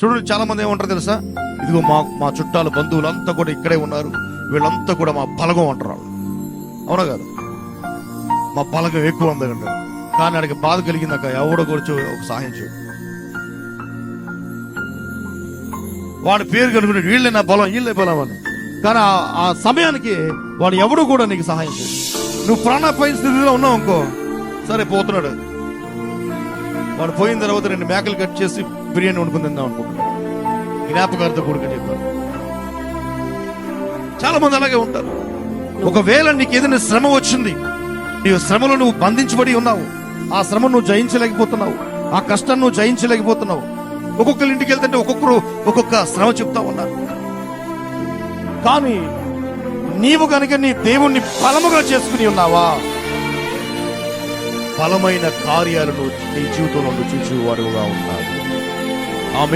చూడండి, చాలా మంది ఏమంటారు తెలుసా, ఇదిగో మా చుట్టాలు బంధువులు అంతా కూడా ఇక్కడే ఉన్నారు, వీళ్ళంతా కూడా మా బలగం అంటారు వాళ్ళు. అవునా కాదు? మా బలగం ఎక్కువ ఉందండి. కానీ ఆడికి బాధ కలిగిందాక ఎవడో కూర్చో ఒక సహాయం చేయడు. వాడి పేరు కనుకుంటే వీళ్ళే నా బలం, వీళ్ళే బలం అని. కానీ ఆ సమయానికి వాడు ఎవడు కూడా నీకు సహాయం చేయడు. నువ్వు ప్రాణాపాయ స్థితిలో ఉన్నావు అనుకో, సరే పోతున్నాడు. వాడు పోయిన తర్వాత 2 మేకలు కట్ చేసి బిర్యానీ వండుకుని తిందాం అనుకుంటున్నాడు. జ్ఞాపకార్థ కొడుకు చెప్పారు. చాలా మంది అలాగే ఉంటారు. ఒకవేళ నీకు ఏదైనా శ్రమ వచ్చింది, నీ శ్రమలో నువ్వు బంధించబడి ఉన్నావు, ఆ శ్రమ నువ్వు జయించలేకపోతున్నావు, ఆ కష్టాన్ని నువ్వు జయించలేకపోతున్నావు. ఒక్కొక్కరి ఇంటికి వెళ్తుంటే ఒక్కొక్కరు ఒక్కొక్క శ్రమ చెప్తా ఉన్నారు. కానీ నీవు కనుక నీ దేవుణ్ణి బలముగా చేసుకుని ఉన్నావా, బలమైన కార్యాలను నీ జీవితంలో చూసేవాడుగా ఉన్నావు.